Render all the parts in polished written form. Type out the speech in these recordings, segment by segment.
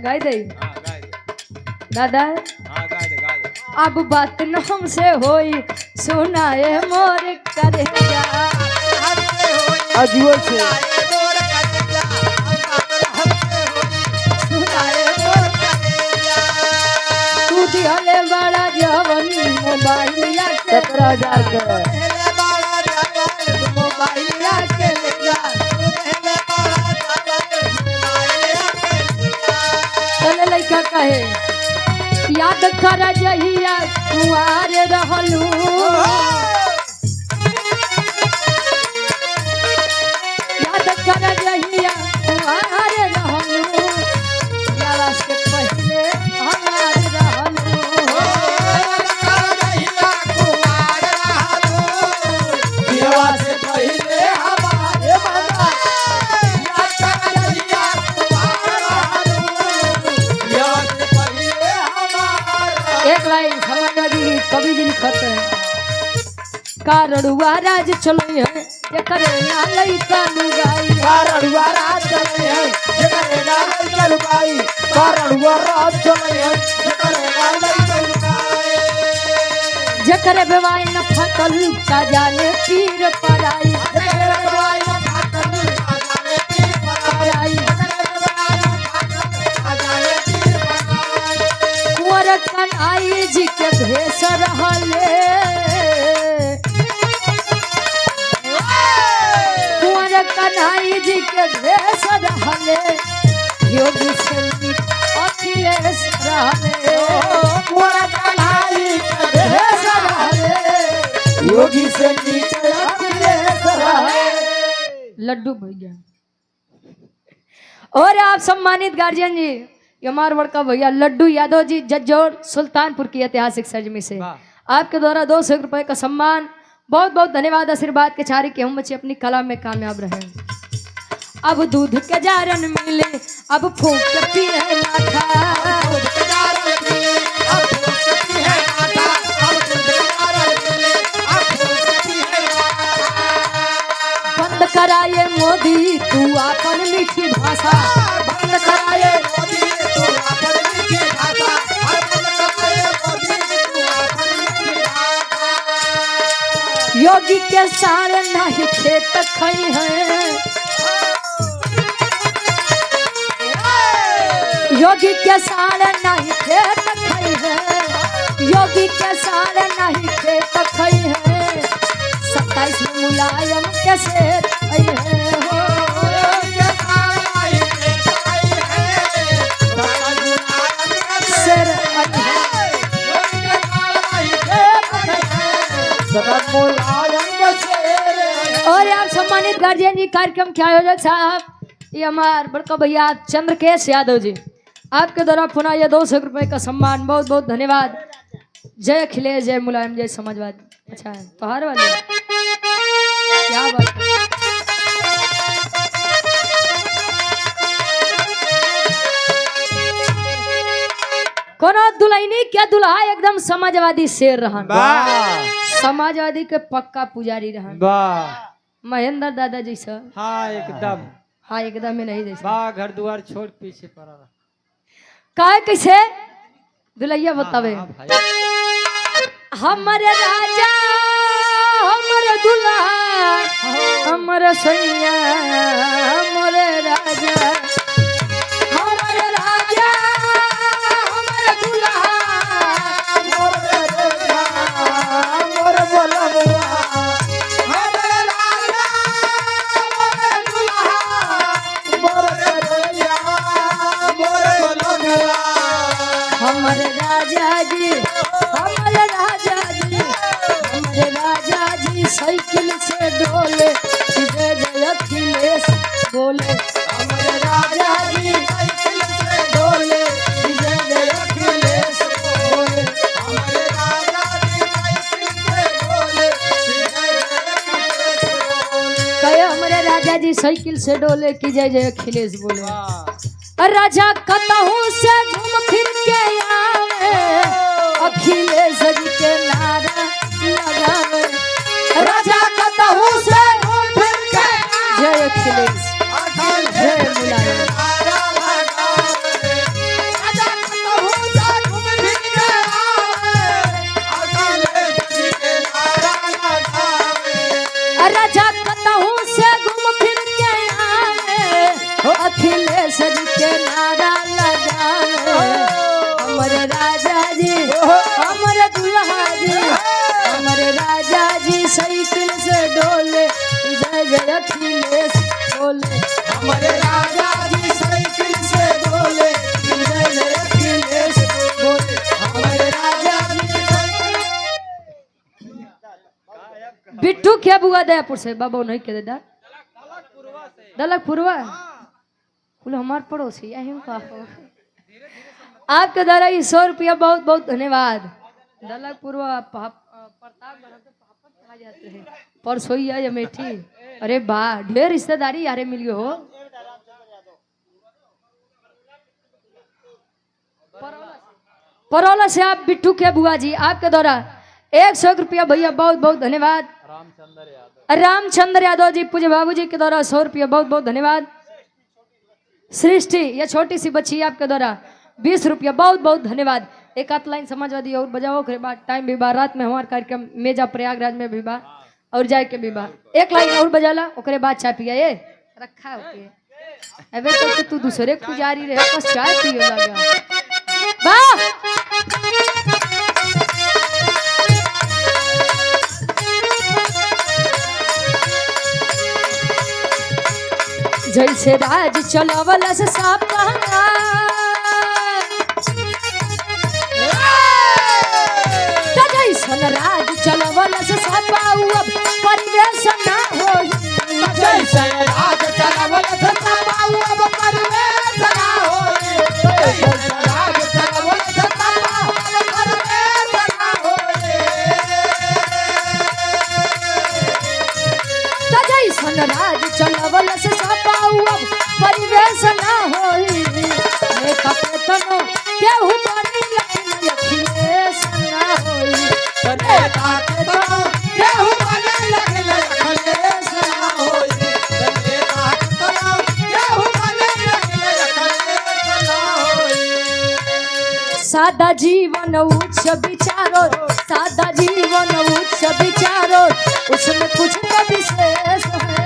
गाय दे दादा। अब बात न हमसे होई सुनाए मोर करेजा अजुआ से तू दिहले बड़ा जवन मोबाइल 17,000 का चले लइका कहे याद कर जहिया कुआर रहलू याद कर जहिया कुआर रहलू यारा से पहले हमार रहलू एक लाइन हमारा जी कवि जी लिखत है कारड़ुआ राज चलो है जेकर ना लइका लुगाई कारड़ुआ राज चले हैं जेकर नाल चलबाई कारड़ुआ राज चले हैं जेकर नाल चलबाई जेकर बेवाई न फटल का जाने पीर पराई जेकर बेवाई न फटल का जाने पीर पराई कुंवर कन्हई जी के भेष रहले कुंवर कन्हई जी के भेष रहले योगी से अखिलेश रहले कुंवर कन्हई के भेष रहले योगी से नीचे अखिलेश रहले लड्डू भैया। और आप सम्मानित गार्जियन जी ये हमारे बड़का भैया लड्डू यादव जी जज्जौर सुल्तानपुर की ऐतिहासिक सरजमी से आपके द्वारा 200 रुपए का सम्मान। बहुत बहुत धन्यवाद आशीर्वाद के चारी के हम बच्चे अपनी कला में कामयाब रहे। अब दूध के जारन मिले अब फूंक के पिए माथा बंद कराए मोदी तू अपन मीठी भाषा बंद कराए योगी के सारे नहीं खेत खई है योगी के सारे नहीं खेत खई है योगी के सारे नहीं खेत खई है 27 में मुलायम के सेठ खई है शेर और आप सम्मानित गार्जियन जी कार्यक्रम के आयोजक साहब ये हमारे बड़का भैया चंद्रकेश यादव जी आपके द्वारा पुनः ये 200 रुपए का सम्मान। बहुत बहुत धन्यवाद। जय अखिलेश जय मुलायम जय समाजवादी। अच्छा है पहाड़ वाले क्या बात है। कोनो दुल्हनी क्या दुल्हा एकदम समाजवादी शेर रहन समाजवादी के पक्का पुजारी रहन महेंद्र दादा जैसा। हाँ एकदम हाँ एकदम में नहीं जैसा घर द्वार छोड़ पीछे पड़ा काय कैसे दुल्हैया बतावे हमारे राजा हमारे दुल्हा हमारे सैया हमारे राजा हमारे राजा हमारे दुल्हा मोर बोलबुआ हमारे राजा जी हमारे राजा जी हमारे राजा जी साइकिल से डोले जय जय अखिलेश बोले हमारे राजा जी साइकिल से डोले जय जय अखिलेश बोले हमारे राजा जी साइकिल से डोले कहे हमारे राजा जी साइकिल से डोले की जय जय अखिलेश बोले। राजा कतहूँ से घूम फिर के आवे अखिलेश जी के नारा लगावे राजा कतहूँ से घूम फिर के जय अखिलेश जय मुलायम। दुल्हा जी हमारे राजा जी साइकिल से डोले जय जय अखिलेश बोले हमारे राजा जी साइकिल से डोले जय जय अखिलेश बोले हमारे राजा जी बिट्टू क्या बुआ दयापुर से बाबा नहीं कह दे दलक पूर्वा कुल हमार पड़ोसी यही का आपके द्वारा 100 रुपया बहुत बहुत धन्यवाद। दलक पूर्वा प्रताप कहा जाते हैं परसोई या मेठी। अरे वाह ढेर रिश्तेदारी यारे मिलियो हो। परौला से आप बिट्टू के बुआ जी आपके द्वारा 100 रुपया भैया बहुत बहुत धन्यवाद। रामचंद्र यादव जी पूज्य बाबू जी के द्वारा 100 रुपया बहुत बहुत धन्यवाद। सृष्टि यह छोटी सी बच्ची आपके द्वारा 20 रुपया बहुत बहुत धन्यवाद। एक आध लाइन समाजवादी और बजाओ के बाद टाइम भी बा रात में हमारे कार्यक्रम मेजा प्रयागराज में भी बा और जाए के भी बा एक लाइन और बजाला ओकरे बाद चाय पिया ये रखा होके अबे तो तू दूसरे पुजारी रहे बस चाय पियो लगा वाह जैसे राज चलवला से सापा जैसन राज चलवला से सापा अब परिवेश ना हो जैसे राज चलवला से सापा अब परिवेश ना हो जैसे राज चलवला से सापा अब परिवेश ना हो जैसन राज चलवला से सापा अब परिवेश ना हो कपतनो केहू बनी अखिलेश ना होई तने ताकतो केहू बनी अखिलेश ना होई तने ताकतो केहू बनी अखिलेश ना होई। सादा जीवन उच्च विचारो सादा जीवन उच्च विचारो उसमें कुछ तो विशेष है।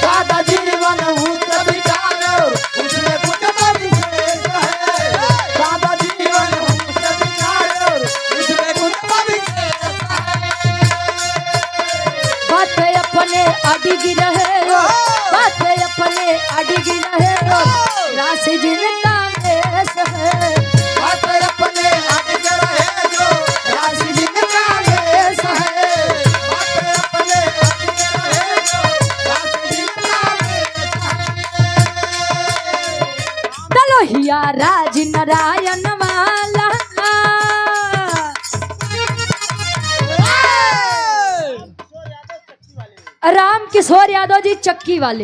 सादा जीवन उच्च विचारो उसमें कुछ तो विशेष है। सादा जीवन उच्च विचारो उसमें कुछ तो विशेष है। बातें अपने अडिगी रहे हो बातें अपने अडिगी रहे हो राशि जिनका देश है। बातें अपने अडिग रहे जो राशि जिनका देश है। बातें अपने अडिग रहे जो राशि जिनका देश है। दलोहिया राज नारायण वाला राम किशोर यादव जी चक्की वाले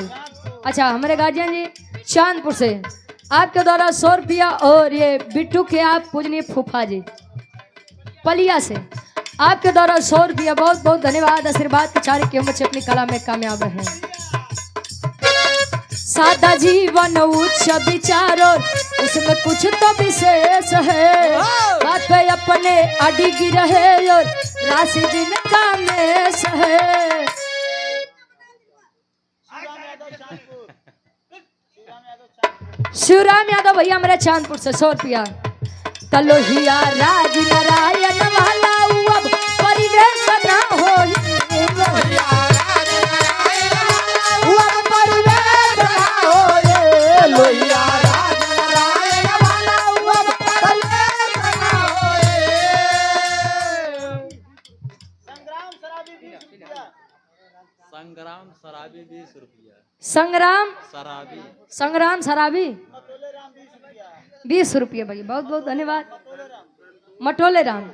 अच्छा हमारे गार्जियन जी चांदपुर से आपके द्वारा 100 रुपया और ये बिट्टू के आप पूजनीय फूफा जी पलिया से आपके द्वारा 100 रुपया बहुत बहुत धन्यवाद। आशीर्वाद के चारे के बच्चे अपनी कला में कामयाब रहे। सादा जीवन उच्च विचारो उसमें कुछ तो विशेष है। बात पे अपने अडिगी रहे और राशि जिनका मेष है। शिवराम यादव भैया मेरे चांदपुर से 100 रुपया। तलोहिया राज नारायण वाला अब परिवेश ना हो लोहिया राज नारायण वाला अब परिवेश ना होए। संग्राम शराबी 20 रुपया। संग्राम शराबी 20 रुपये भैया बहुत बहुत धन्यवाद। मटोले राम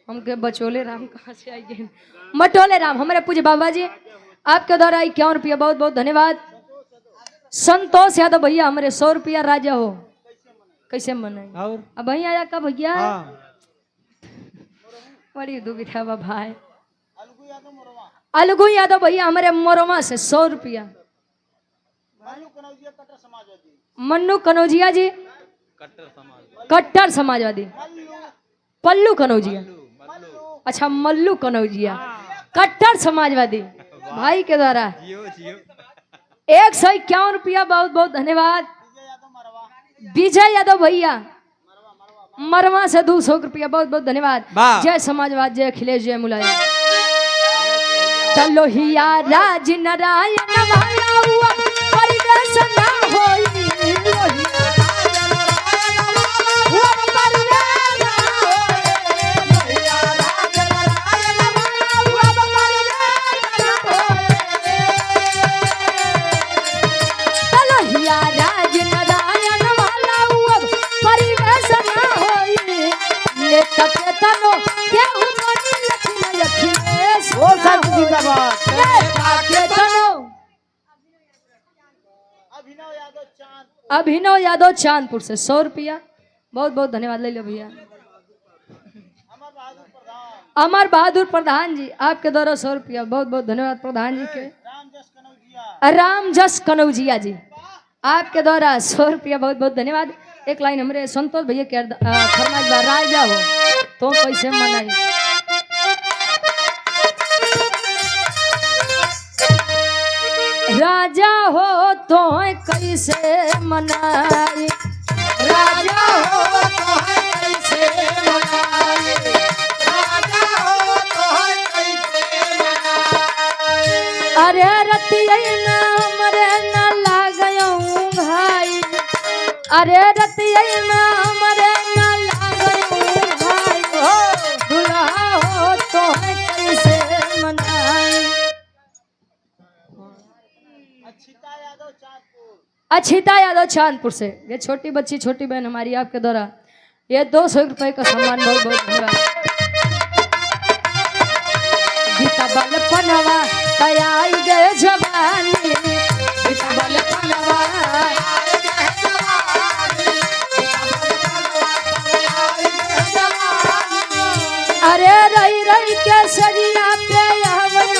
हमके बचोले राम कहाँ से आएंगे। मटोले राम हमारे पूज्य बाबा जी आपके द्वारा 51 रुपया बहुत बहुत धन्यवाद। संतोष यादव भैया हमारे 100 रुपया राजा हो कैसे मनाए और अब वही आया का भैया हाँ बड़ी दुविधा बा भाई। अलगू यादव भैया हमारे मोरमा से 100 रुपया। मन्नू कनौजिया जी कट्टर समाजवादी पल्लू कनौजिया अच्छा मल्लू कनौजिया कट्टर समाजवादी भाई के द्वारा 151 रुपया बहुत बहुत धन्यवाद। विजय यादव भैया मरवा से 200 रुपया, बहुत बहुत धन्यवाद। वाह। जय समाजवाद, जय अखिलेश, जय मुलायम। तलोहिया राज नारायण वाला हुआ परिवेश ना होई, लोहिया हुआ परिवेश ना होई, तलोहिया राज नारायण वाला हुआ परिवेश ना होई, ले तके तनो केहू बनी लखन अखिलेश बोल सकती जिंदाबाद। अभिनव यादव चांदपुर से 100 रुपया, बहुत बहुत धन्यवाद। ले लो भैया। अमर बहादुर प्रधान जी, आपके द्वारा 100 रुपया, बहुत बहुत धन्यवाद प्रधान जी के। राम जस कनौजिया जी, आपके द्वारा 100 रुपया, बहुत बहुत धन्यवाद। एक लाइन हमारे संतोष भैया के फरमाइश बा, राजा हो तो कैसे मनाई। राजा हो तो कैसे मनाई, राजा हो तो है कैसे मनाई, राजा हो तो है कैसे मनाई। अरे रतिया न हमरे न लागयूं भाई, अरे रतिया न हमरे न लागयूं भाई, दुल्हा हो तो कैसे मनाई। अक्षिता यादव चांदपुर से, ये छोटी बच्ची, छोटी बहन हमारी, आपके द्वारा ये 200 रुपए का सम्मान, बहुत बहुत धन्यवाद। गीता बल पनवा तयाई गए जवानी, गीता बल पनवा अरे रही रही के सरिया पे आवई,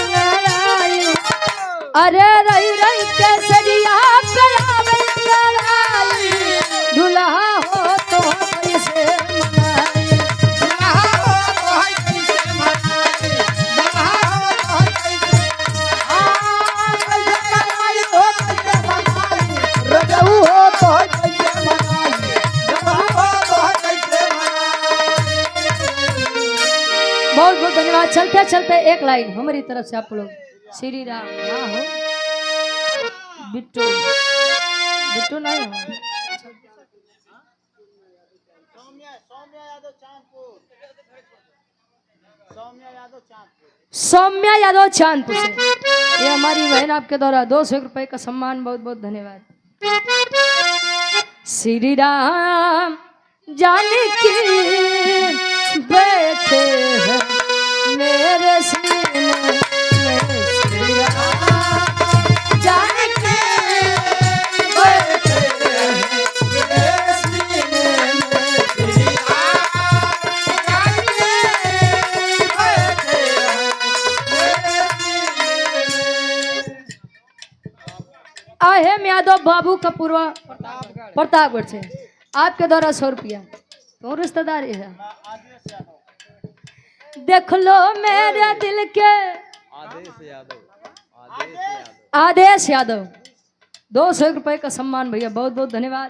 अरे रही रही के सरिया पे आवई, दुल्हा हो तो कैसे मनाई, दुल्हा हो तो है कैसे मनाई, दुल्हा हो तो है कैसे मनाई, हो कैसे मनाई, रजऊ हो तो है कैसे मनाई, दुल्हा हो तो है कैसे मनाई। बहुत बहुत धन्यवाद। चलते चलते एक लाइन हमारी तरफ से आप लोग, श्री राम ना हो, बिट्टू बिट्टू नहीं हो, सौम्या यादव चांदपुर से, ये हमारी बहन, आपके द्वारा 200 रुपए का सम्मान, बहुत बहुत धन्यवाद। श्री राम जानकी बैठे हैं मेरे सीने में, श्री राम जानकी बैठे हैं मेरे सीने में, श्री आहेम यादव बाबू कपूरवा प्रतापगढ़ से, आपके द्वारा 100 रुपया, तो रिश्तेदार है। देख लो मेरे दिल के आदेश यादव, 200 रुपए का सम्मान भैया, बहुत बहुत धन्यवाद।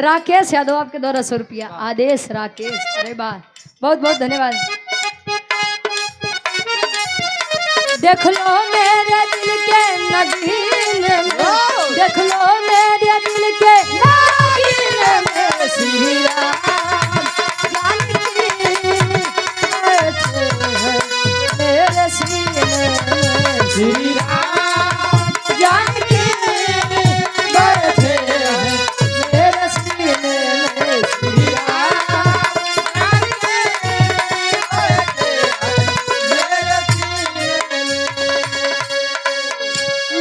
राकेश यादव, आपके द्वारा 100 रुपया। आदेश राकेश, अरे वाह, बहुत बहुत धन्यवाद। देख लो मेरे दिल के नगीन में, देख लो मेरे दिल के नगीन में, श्री राम जानकी बैठे हैं मेरे सीने में, श्री राम जानकी बैठे हैं मेरे सीने में, श्री राम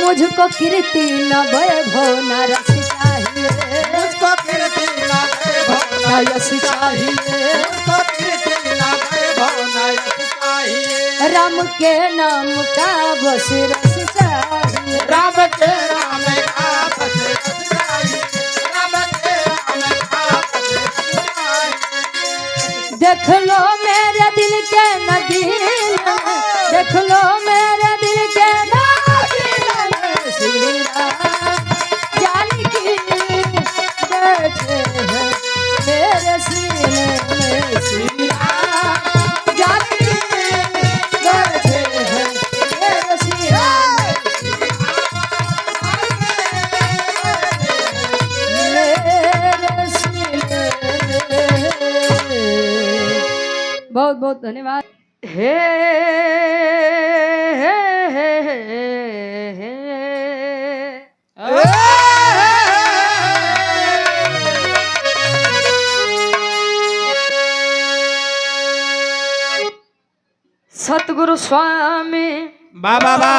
मुझको कीर्ति न वैभव न रस चाहिए, मुझको कीर्ति न वैभव न यश चाहिए, मुझको कीर्ति न वैभव न यश चाहिए, राम के नाम का बस रस चाहिए, राम के नाम का बस रस चाहिए, राम के नाम का बस रस चाहिए। देख लो मेरे दिल के नगीन, देख लो मेरे दिल के नगीन, श्री राम जानकी बैठे बहुत बहुत धन्यवाद। हे हे हे हे सतगुरु स्वामी बाबा बा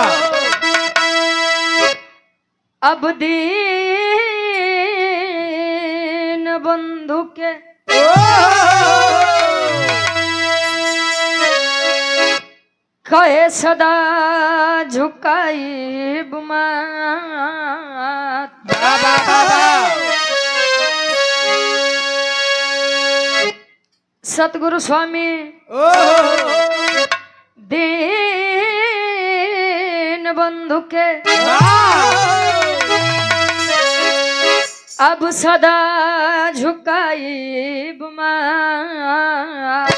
अब दीन बंधु के कहे सदा झुकाई मात। बाबा बाबा सतगुरु स्वामी दीन बंधु के अब सदा झुकाई मात।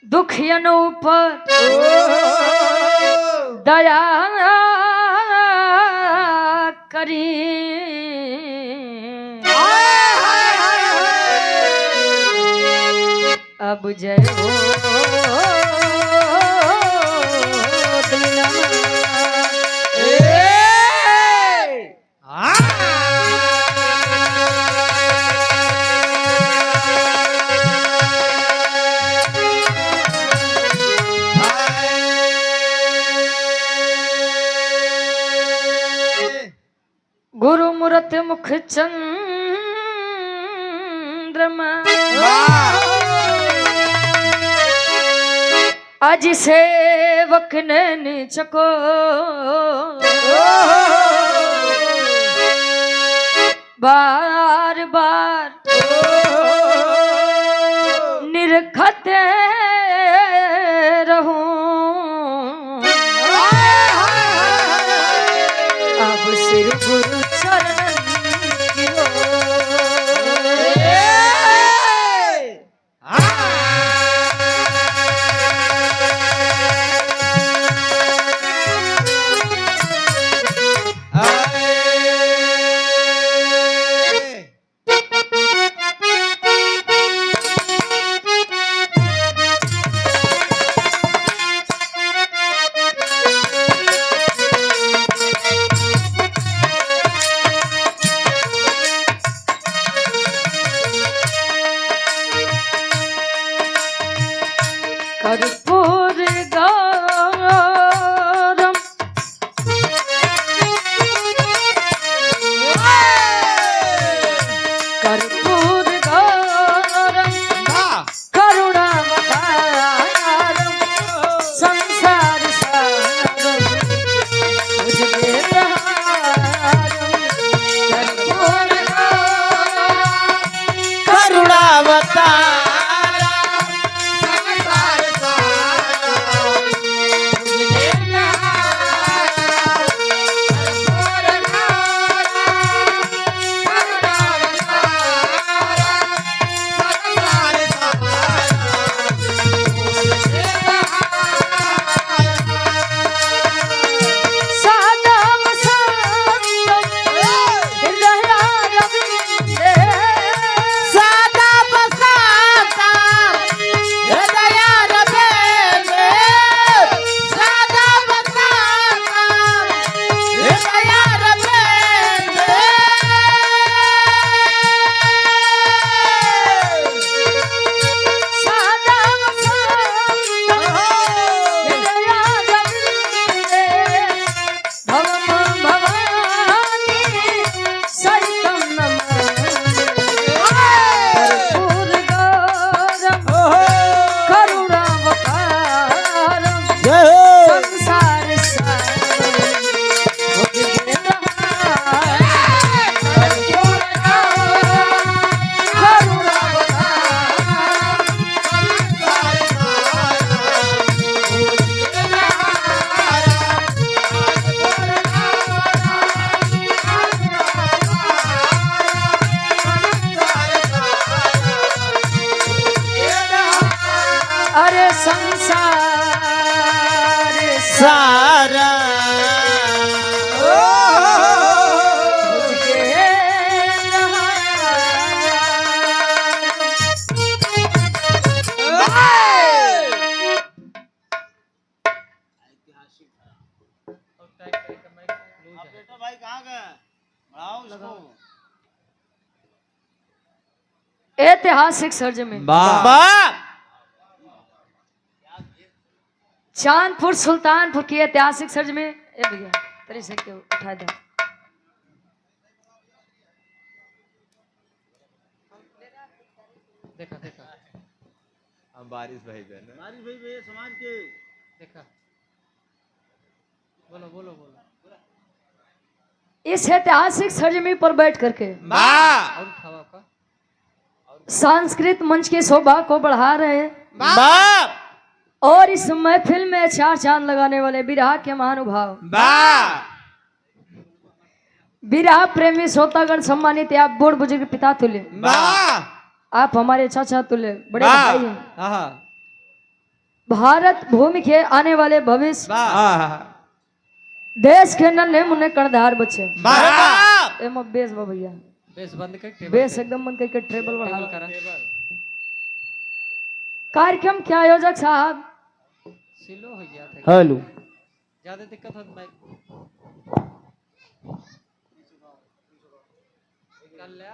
दुखियन ऊपर दया करी अब जय हो गुरु मूरत मुख चंद्रमा आज सेवक नैन चको बार बार निरखते रहूं अब सिर गुरु चरण की ऐतिहासिक सरजमी वाह चांदपुर सुल्तानपुर की ऐतिहासिक सरजमी। ए भैया तेरी से क्यों उठा दे। देखा देखा हम बारिश भाई बहन समाज के देखा। बोलो बोलो बोलो। इस ऐतिहासिक सरजमी पर बैठ करके वाह और खावा का सांस्कृतिक मंच की शोभा को बढ़ा रहे हैं वाह और इस महफिल में चार चांद लगाने वाले बिरहा के महानुभाव वाह बिरहा प्रेमी श्रोतागण सम्मानित आप बूढ़ बुजुर्ग पिता तुल्य वाह आप हमारे चाचा तुल्य बड़े वाह। भाई हैं। हाँ भारत भूमि के आने वाले भविष्य वाह देश के नन्हे मुन्ने कर्णधार बच्चे वाह एम बेस बा भैया बेस बंद कर टेबल बेस एकदम मन करके ट्रेबल बढ़ा टेबल करा कार्यक्रम के आयोजक साहब सिलो हो गया था हेलो ज्यादा दिक्कत होत माइक निकाल ले